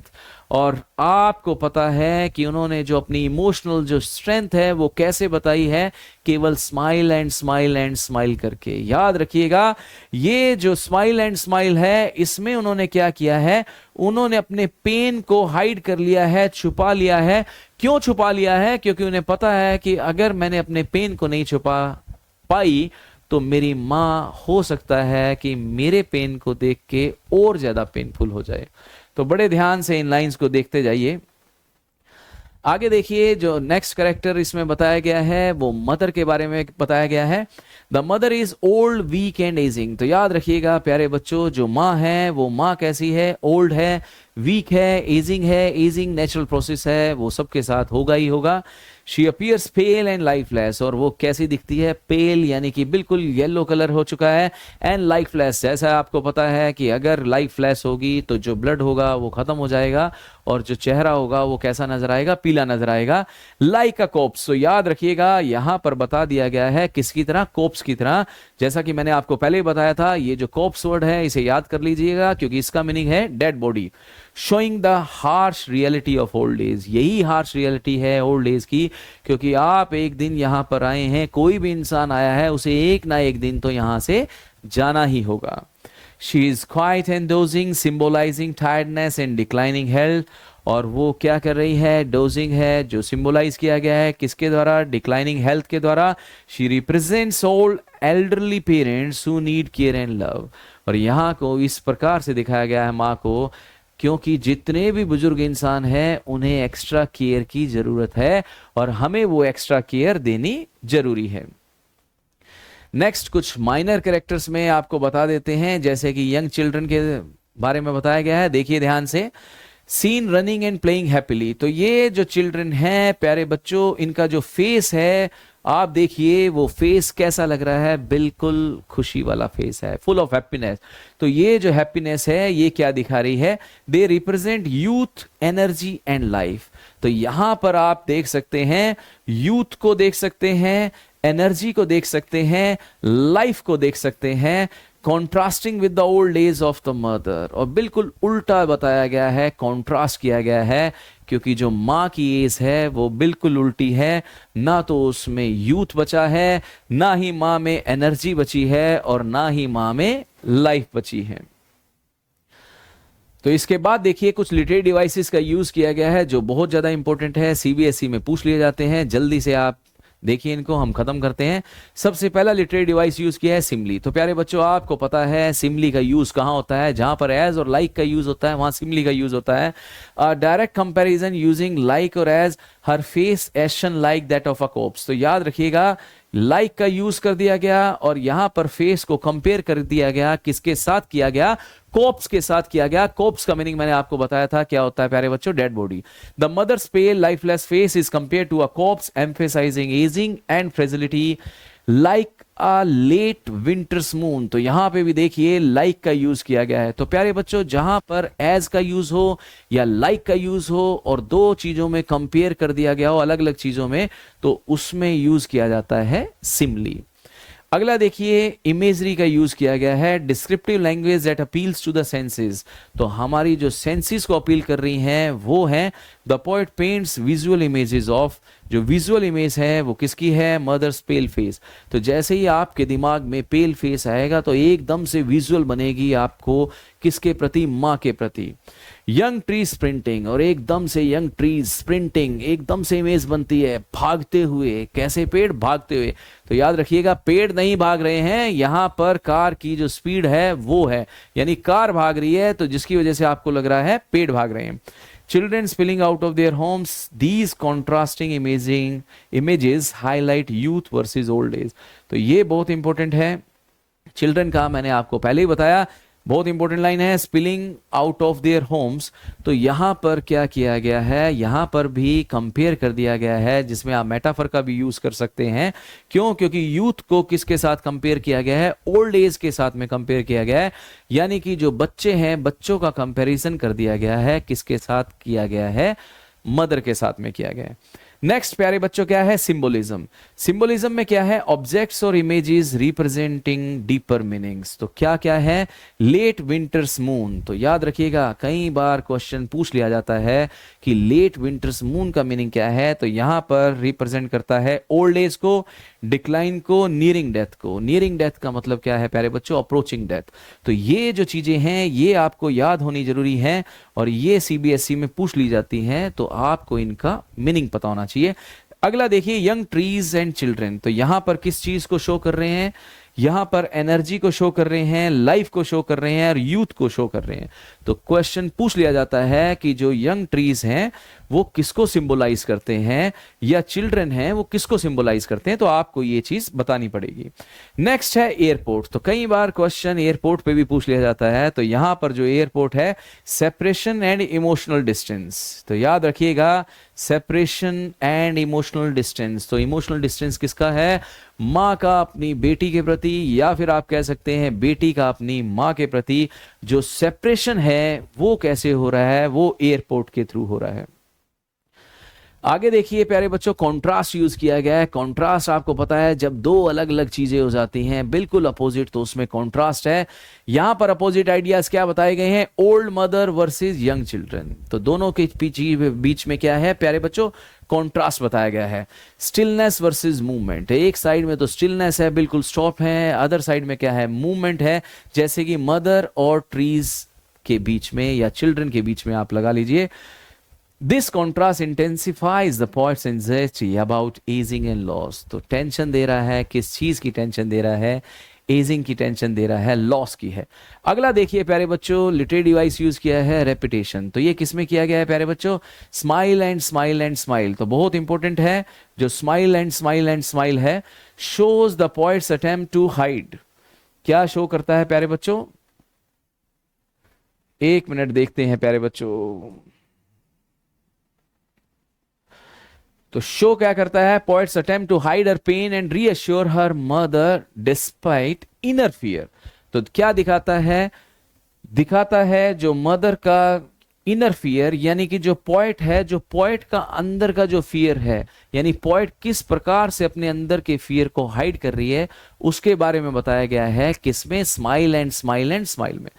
और आपको पता है कि उन्होंने जो अपनी इमोशनल जो स्ट्रेंथ है वो कैसे बताई है, केवल smile and smile and smile करके। याद रखिएगा, ये जो स्माइल एंड स्माइल है, इसमें उन्होंने क्या किया है, उन्होंने अपने पेन को हाइड कर लिया है, छुपा लिया है। क्यों छुपा लिया है? क्योंकि उन्हें पता है कि अगर मैंने अपने पेन को नहीं छुपा पाई तो मेरी माँ हो सकता है कि मेरे पेन को देख के और ज्यादा पेनफुल हो जाए। तो बड़े ध्यान से इन लाइंस को देखते जाइए। आगे देखिए, जो नेक्स्ट कैरेक्टर इसमें बताया गया है वो मदर के बारे में बताया गया है। The mother is old, weak and ageing. तो याद रखिएगा प्यारे बच्चों, जो माँ है वो माँ कैसी है? ओल्ड है, वीक है, एजिंग है। एजिंग नेचुरल प्रोसेस है, वो सबके साथ होगा ही होगा। She appears pail and lifeless. और वो कैसी दिखती है? पेल यानी कि बिल्कुल येलो कलर हो चुका है, एंड लाइफलेस, जैसा आपको पता है कि अगर लाइफलेस होगी तो जो ब्लड होगा वो खत्म हो जाएगा और जो चेहरा होगा वो कैसा नजर आएगा? पीला नजर आएगा, लाइक अ कोप्स। तो याद रखिएगा, यहां पर बता दिया गया है किसकी तरह? कोप्स की तरह। जैसा कि मैंने आपको पहले ही बताया था, ये जो कोप्स वर्ड है इसे याद कर लीजिएगा क्योंकि इसका मीनिंग है dead body. Showing the harsh reality of old age. यही हार्श रियलिटी है ओल्ड एज की, क्योंकि आप एक दिन यहां पर आए हैं, कोई भी इंसान आया है उसे एक ना एक दिन तो यहां से जाना ही होगा। She is quiet and dosing, symbolising tiredness and declining health. और वो क्या कर रही है? डोजिंग है, जो सिंबलाइज किया गया है किसके द्वारा? डिक्लाइनिंग हेल्थ के द्वारा। She represents old elderly parents who need care and love. और यहाँ को इस प्रकार से दिखाया गया है माँ को, क्योंकि जितने भी बुजुर्ग इंसान हैं उन्हें एक्स्ट्रा केयर की जरूरत है और हमें वो एक्स्ट्रा केयर देनी जरूरी है। नेक्स्ट कुछ माइनर कैरेक्टर्स में आपको बता देते हैं, जैसे कि यंग चिल्ड्रन के बारे में बताया गया है। देखिए ध्यान से, scene running and playing happily. तो ये जो चिल्ड्रन हैं प्यारे बच्चों, इनका जो फेस है आप देखिए, वो फेस कैसा लग रहा है? बिल्कुल खुशी वाला फेस है, फुल ऑफ हैप्पीनेस। तो ये जो हैप्पीनेस है ये क्या दिखा रही है? They represent youth, energy and life. तो यहां पर आप देख सकते हैं, यूथ को देख सकते हैं, एनर्जी को देख सकते हैं, लाइफ को देख सकते हैं, contrasting with the old age of the mother. और बिल्कुल उल्टा बताया गया है, कॉन्ट्रास्ट किया गया है, क्योंकि जो माँ की एज है वो बिल्कुल उल्टी है। ना तो उसमें यूथ बचा है, ना ही माँ में एनर्जी बची है, और ना ही माँ में लाइफ बची है। तो इसके बाद देखिए, कुछ लिटरेरी डिवाइसेस का यूज किया गया है जो बहुत ज्यादा इंपॉर्टेंट है, सीबीएसई में पूछ लिए जाते हैं। जल्दी से आप देखिए, इनको हम खत्म करते हैं। सबसे पहला लिटरेरी डिवाइस यूज किया है सिमली। तो प्यारे बच्चों, आपको पता है सिमली का यूज कहां होता है? जहां पर एज और लाइक का यूज होता है वहां सिमली का यूज होता है। डायरेक्ट कंपैरिजन यूजिंग लाइक और as, her face ashen like that of a corpse. तो याद रखिएगा, लाइक का यूज कर दिया गया और यहां पर फेस को कंपेयर कर दिया गया। किसके साथ किया गया? कोप्स के साथ किया गया। कोप्स का मीनिंग मैंने आपको बताया था क्या होता है प्यारे बच्चों? Dead body. The mother's pale lifeless face is compare to a corpse, emphasising ageing and fragility like a late winter's moon. तो यहां पे भी देखिए लाइक का यूज किया गया है। तो प्यारे बच्चों, जहां पर एज का यूज हो या लाइक का यूज हो और दो चीजों में कंपेयर कर दिया गया हो अलग अलग चीजों में, तो उसमें यूज किया जाता है सिमली। अगला देखिए, इमेजरी का यूज किया गया है, descriptive language that appeals to the senses. तो हमारी जो सेंसेस को अपील कर रही हैं वो है the poet paints visual images of. जो विजुअल इमेज है वो किसकी है? Mother's pale face. तो जैसे ही आपके दिमाग में पेल फेस आएगा तो एकदम से विजुअल बनेगी आपको किसके प्रति? माँ के प्रति। यंग ट्री स्प्रिंटिंग, और एकदम से यंग ट्रीज स्प्रिंटिंग, एकदम से इमेज बनती है भागते हुए। कैसे? पेड़ भागते हुए। तो याद रखिएगा, पेड़ नहीं भाग रहे हैं, यहां पर कार की जो स्पीड है वो है, यानी कार भाग रही है, तो जिसकी वजह से आपको लग रहा है पेड़ भाग रहे हैं। Children spilling out of their homes, these contrasting images highlight youth versus old age। तो ये बहुत इंपॉर्टेंट है। चिल्ड्रन का मैंने आपको पहले ही बताया, बहुत इंपॉर्टेंट लाइन है, spilling out of their Holmes. तो यहां पर क्या किया गया है? यहां पर भी कंपेयर कर दिया गया है, जिसमें आप मेटाफर का भी यूज कर सकते हैं। क्यों? क्योंकि यूथ को किसके साथ कंपेयर किया गया है? ओल्ड एज के साथ में कंपेयर किया गया है। यानी कि जो बच्चे हैं, बच्चों का कंपेरिजन कर दिया गया है। किसके साथ किया गया है? मदर के साथ में किया गया है। नेक्स्ट प्यारे बच्चों क्या है? सिंबोलिज्म। सिंबोलिज्म में क्या है? ऑब्जेक्ट्स और इमेजेस रिप्रेजेंटिंग डीपर मीनिंग्स। तो क्या क्या है? Late winter's moon. तो याद रखिएगा, कई बार क्वेश्चन पूछ लिया जाता है कि लेट विंटर्स मून का मीनिंग क्या है। तो यहां पर रिप्रेजेंट करता है ओल्ड एज को, डिक्लाइन को, नियरिंग डेथ को। नियरिंग डेथ का मतलब क्या है प्यारे बच्चों? Approaching death. तो ये जो चीजें हैं ये आपको याद होनी जरूरी है और ये सीबीएसई में पूछ ली जाती हैं, तो आपको इनका मीनिंग पता होना चाहिए। अगला देखिए, यंग ट्रीज एंड चिल्ड्रन। तो यहां पर किस चीज को शो कर रहे हैं? यहां पर एनर्जी को शो कर रहे हैं, लाइफ को शो कर रहे हैं और यूथ को शो कर रहे हैं। तो क्वेश्चन पूछ लिया जाता है कि जो यंग ट्रीज हैं वो किसको सिंबलाइज करते हैं, या चिल्ड्रन हैं वो किसको सिंबलाइज करते हैं। तो आपको ये चीज बतानी पड़ेगी। नेक्स्ट है एयरपोर्ट। तो कई बार क्वेश्चन एयरपोर्ट पे भी पूछ लिया जाता है। तो यहां पर जो एयरपोर्ट है, सेपरेशन एंड इमोशनल डिस्टेंस। तो याद रखिएगा, सेपरेशन एंड इमोशनल डिस्टेंस। तो इमोशनल डिस्टेंस किसका है? माँ का अपनी बेटी के प्रति, या फिर आप कह सकते हैं बेटी का अपनी माँ के प्रति। जो सेपरेशन है वो कैसे हो रहा है? वो एयरपोर्ट के थ्रू हो रहा है। आगे देखिए प्यारे बच्चों, कॉन्ट्रास्ट यूज किया गया है। कॉन्ट्रास्ट आपको पता है, जब दो अलग अलग चीजें हो जाती हैं बिल्कुल अपोजिट, तो उसमें कॉन्ट्रास्ट है। यहां पर अपोजिट आइडियाज क्या बताए गए हैं? Old mother versus young children. तो दोनों के बीच में क्या है प्यारे बच्चों? कॉन्ट्रास्ट बताया गया है। Stillness versus movement. एक साइड में तो स्टिलनेस है, बिल्कुल स्टॉप है, अदर साइड में क्या है? मूवमेंट है। जैसे कि मदर और ट्रीज के बीच में या चिल्ड्रन के बीच में आप लगा लीजिए। This contrast intensifies the poet's anxiety about aging and loss। तो टेंशन दे रहा है, किस चीज की टेंशन दे रहा है? एजिंग की टेंशन दे रहा है, लॉस की है। अगला देखिए प्यारे बच्चों, लिटरेरी डिवाइस यूज किया है, रेपिटेशन। तो ये किसमें किया गया है प्यारे बच्चों? Smile and smile and smile. तो बहुत इंपॉर्टेंट है, जो smile and smile and smile है, shows the poet's attempt to hide. क्या शो करता है प्यारे बच्चों? एक मिनट देखते हैं प्यारे बच्चों। तो शो क्या करता है? Poets attempt to hide her pain and reassure her mother despite inner fear. तो क्या दिखाता है? दिखाता है जो मदर का इनर फियर, यानी कि जो पोएट है, जो पोएट का अंदर का जो फियर है, यानी पोएट किस प्रकार से अपने अंदर के फियर को हाइड कर रही है, उसके बारे में बताया गया है। किसमें? Smile and smile and smile में।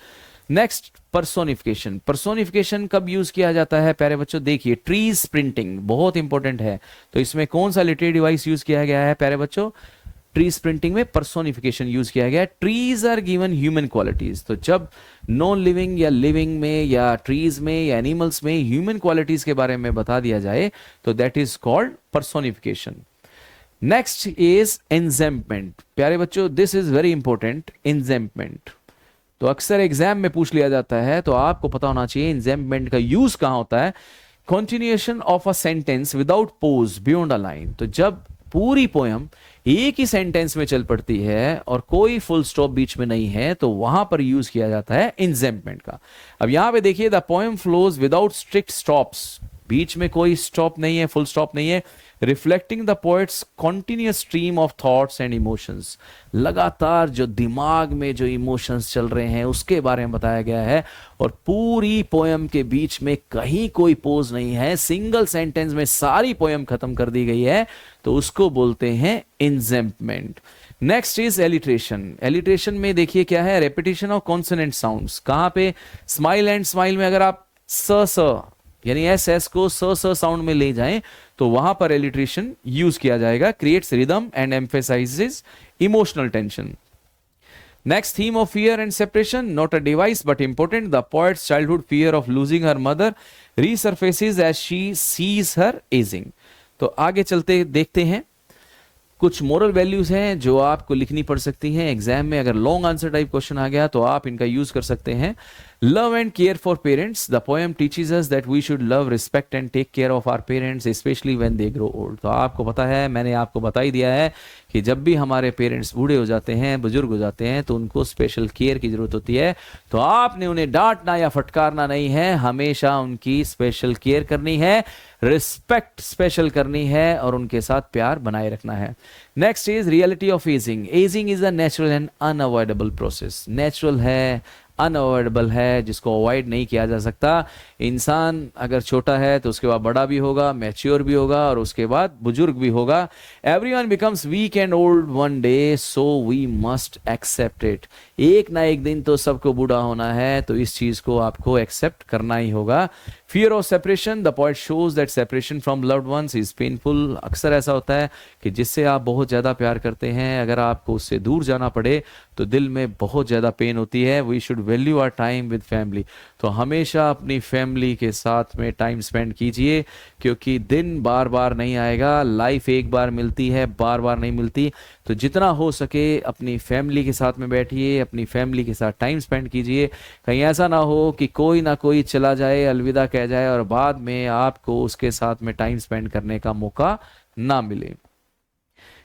Next, personification. पर्सोनिफिकेशन कब यूज किया जाता है प्यारे बच्चों? देखिए, ट्रीज प्रिंटिंग बहुत इंपॉर्टेंट है। तो इसमें कौन सा लिटरेरी डिवाइस यूज किया गया है प्यारे बच्चों? ट्रीज प्रिंटिंग में पर्सोनिफिकेशन यूज किया गया है। Trees are given human qualities. तो जब नॉन लिविंग या लिविंग में या ट्रीज में या एनिमल्स में ह्यूमन क्वालिटीज के बारे में बता दिया जाए तो that is called personification. Next is enjambment. प्यारे बच्चों, this is very important, enjambment. तो अक्सर एग्जाम में पूछ लिया जाता है, तो आपको पता होना चाहिए एन्जेम्पमेंट का यूज कहां होता है। Continuation of a sentence without pose beyond a line. तो जब पूरी पोयम एक ही सेंटेंस में चल पड़ती है और कोई फुल स्टॉप बीच में नहीं है, तो वहां पर यूज किया जाता है एन्जेम्पमेंट का। अब यहां पे देखिए, the poem flows without strict stops. बीच में कोई स्टॉप नहीं है, फुल स्टॉप नहीं है। Reflecting the poet's continuous stream of thoughts and emotions. लगातार जो दिमाग में जो इमोशंस चल रहे हैं उसके बारे में बताया गया है। और पूरी पोयम के बीच में कहीं कोई पोज नहीं है, सिंगल सेंटेंस में सारी पोयम खत्म कर दी गई है, तो उसको बोलते हैं enjambment. Next is alliteration. Alliteration में देखिए क्या है? Repetition of consonant sounds. कहां पे? स्माइल एंड स्माइल में अगर आप स यानी एस एस को स साउंड में ले जाएं तो वहां पर एलिट्रेशन यूज किया जाएगा। Creates rhythm and emphasises emotional tension. Next, theme of fear and separation, not a device but important. The poet's childhood fear of losing her mother resurfaces as she sees her aging. तो आगे चलते देखते हैं, कुछ moral values हैं जो आपको लिखनी पड़ सकती हैं एग्जाम में। अगर लॉन्ग आंसर टाइप क्वेश्चन आ गया तो आप इनका यूज कर सकते हैं। Love and care for parents. The poem teaches us that we should love, respect and take care of our parents specially when they grow old. तो आपको पता है, मैंने आपको बता ही दिया है कि जब भी हमारे पेरेंट्स बूढ़े हो जाते हैं, बुजुर्ग हो जाते हैं, तो उनको स्पेशल केयर की जरूरत होती है। तो आपने उन्हें डांटना या फटकारना नहीं है, हमेशा उनकी स्पेशल केयर करनी है, रिस्पेक्ट स्पेशल करनी है और उनके साथ प्यार बनाए रखना है। Next is reality of ageing. Ageing is a natural and unavoidable process. Natural है, अनअवॉइडेबल है, जिसको अवॉइड नहीं किया जा सकता। इंसान अगर छोटा है तो उसके बाद बड़ा भी होगा, मैच्योर भी होगा और उसके बाद बुजुर्ग भी होगा। Everyone becomes weak and old one day, so we must accept it. एक ना एक दिन तो सबको बूढ़ा होना है, तो इस चीज को आपको एक्सेप्ट करना ही होगा। Fear of separation, the point shows that separation from loved ones is painful. अक्सर ऐसा होता है कि जिससे आप बहुत ज्यादा प्यार करते हैं, अगर आपको उससे दूर जाना पड़े तो दिल में बहुत ज्यादा पेन होती है। We should value our time with family. तो हमेशा अपनी फैमिली के साथ में टाइम स्पेंड कीजिए, क्योंकि दिन बार बार नहीं आएगा, लाइफ एक बार मिलती है, बार बार नहीं मिलती। तो जितना हो सके अपनी फैमिली के साथ में बैठिए, अपनी फैमिली के साथ टाइम स्पेंड कीजिए। कहीं ऐसा ना हो कि कोई ना कोई चला जाए, अलविदा कह जाए और बाद में आपको उसके साथ में टाइम स्पेंड करने का मौका ना मिले।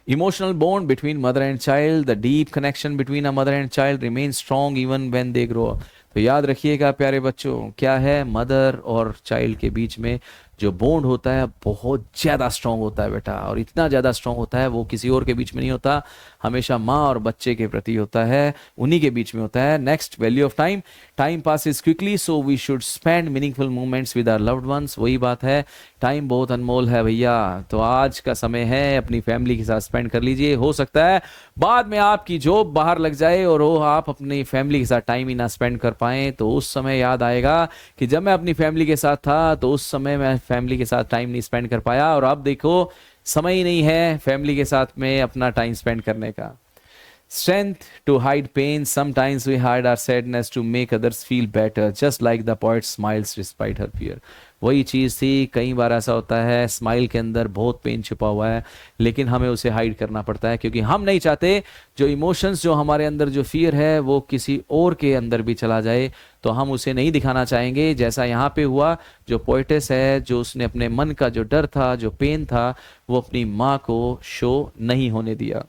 Emotional bond between mother and child, the deep connection between a mother and child remains strong even when they grow up. तो याद रखिएगा प्यारे बच्चों, क्या है, मदर और चाइल्ड के बीच में जो बॉन्ड होता है बहुत ज़्यादा स्ट्रांग होता है बेटा, और इतना ज़्यादा स्ट्रांग होता है वो किसी और के बीच में नहीं होता, हमेशा माँ और बच्चे के प्रति होता है, उन्हीं के बीच में होता है। Next, value of time, time passes quickly so we should spend meaningful moments with our loved ones. वही बात है, टाइम बहुत अनमोल है भैया, तो आज का समय है अपनी फैमिली के साथ स्पेंड कर लीजिए। हो सकता है बाद में आपकी जॉब बाहर लग जाए और वो आप अपनी फैमिली के साथ टाइम ही ना स्पेंड कर पाएं, तो उस समय याद आएगा कि जब मैं अपनी फैमिली के साथ था तो उस समय मैं फैमिली के साथ टाइम नहीं स्पेंड कर पाया, और अब देखो समय ही नहीं है फैमिली के साथ में अपना टाइम स्पेंड करने का। Strength to hide pain. Sometimes we hide our sadness to make others feel better, just like the poet smiles despite her fear. वही चीज़ थी, कई बार ऐसा होता है स्माइल के अंदर बहुत पेन छिपा हुआ है, लेकिन हमें उसे हाइड करना पड़ता है, क्योंकि हम नहीं चाहते जो इमोशंस, जो हमारे अंदर जो फियर है वो किसी और के अंदर भी चला जाए, तो हम उसे नहीं दिखाना चाहेंगे। जैसा यहाँ पे हुआ, जो पोइटेस है, जो उसने अपने मन का जो डर था, जो पेन था, वो अपनी माँ को शो नहीं होने दिया।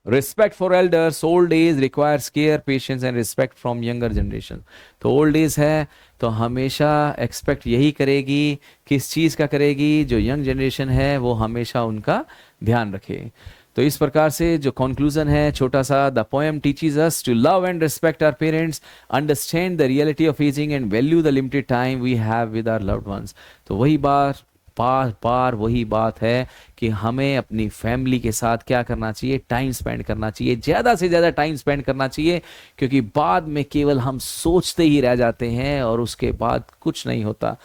Respect for elders, old age requires care, patience and respect from younger generation. तो ओल्ड एज है तो हमेशा एक्सपेक्ट यही करेगी, किस चीज़ का करेगी, जो यंग जनरेशन है वो हमेशा उनका ध्यान रखे। तो इस प्रकार से जो कंक्लूजन है छोटा सा, the poem teaches us to love and respect our parents, understand the reality of ageing and value the limited time we have with our loved ones. तो वही बार बार वही बात है कि हमें अपनी फैमिली के साथ क्या करना चाहिए, टाइम स्पेंड करना चाहिए, ज़्यादा से ज़्यादा टाइम स्पेंड करना चाहिए, क्योंकि बाद में केवल हम सोचते ही रह जाते हैं और उसके बाद कुछ नहीं होता।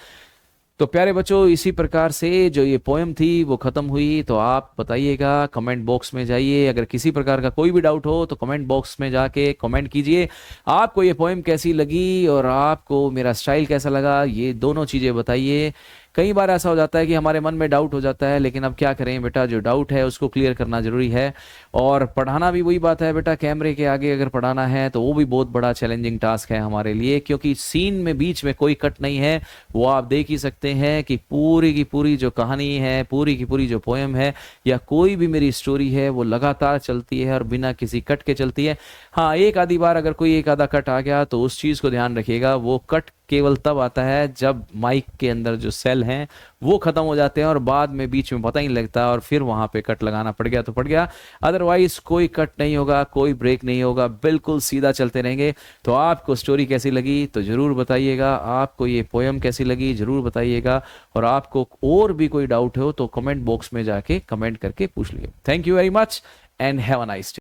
तो प्यारे बच्चों, इसी प्रकार से जो ये पोएम थी वो ख़त्म हुई। तो आप बताइएगा, कमेंट बॉक्स में जाइए, अगर किसी प्रकार का कोई भी डाउट हो तो कमेंट बॉक्स में जाके कमेंट कीजिए। आपको ये पोएम कैसी लगी और आपको मेरा स्टाइल कैसा लगा, ये दोनों चीज़ें बताइए। कई बार ऐसा हो जाता है कि हमारे मन में डाउट हो जाता है, लेकिन अब क्या करें बेटा, जो डाउट है उसको क्लियर करना जरूरी है। और पढ़ाना भी वही बात है बेटा, कैमरे के आगे अगर पढ़ाना है तो वो भी बहुत बड़ा चैलेंजिंग टास्क है हमारे लिए, क्योंकि सीन में बीच में कोई कट नहीं है। वो आप देख ही सकते हैं कि पूरी की पूरी जो कहानी है, पूरी की पूरी जो पोएम है या कोई भी मेरी स्टोरी है, वो लगातार चलती है और बिना किसी कट के चलती है। हाँ, एक आधी बार अगर कोई एक आधा कट आ गया तो उस चीज़ को ध्यान रखिएगा, वो कट केवल तब आता है जब माइक के अंदर जो सेल हैं वो खत्म हो जाते हैं और बाद में बीच में पता ही नहीं लगता और फिर वहां पे कट लगाना पड़ गया तो पड़ गया, अदरवाइज कोई कट नहीं होगा, कोई ब्रेक नहीं होगा, बिल्कुल सीधा चलते रहेंगे। तो आपको स्टोरी कैसी लगी तो जरूर बताइएगा, आपको ये पोएम कैसी लगी जरूर बताइएगा, और आपको और भी कोई डाउट हो तो कमेंट बॉक्स में जाके कमेंट करके पूछ लीजिए। Thank you very much and have a nice day.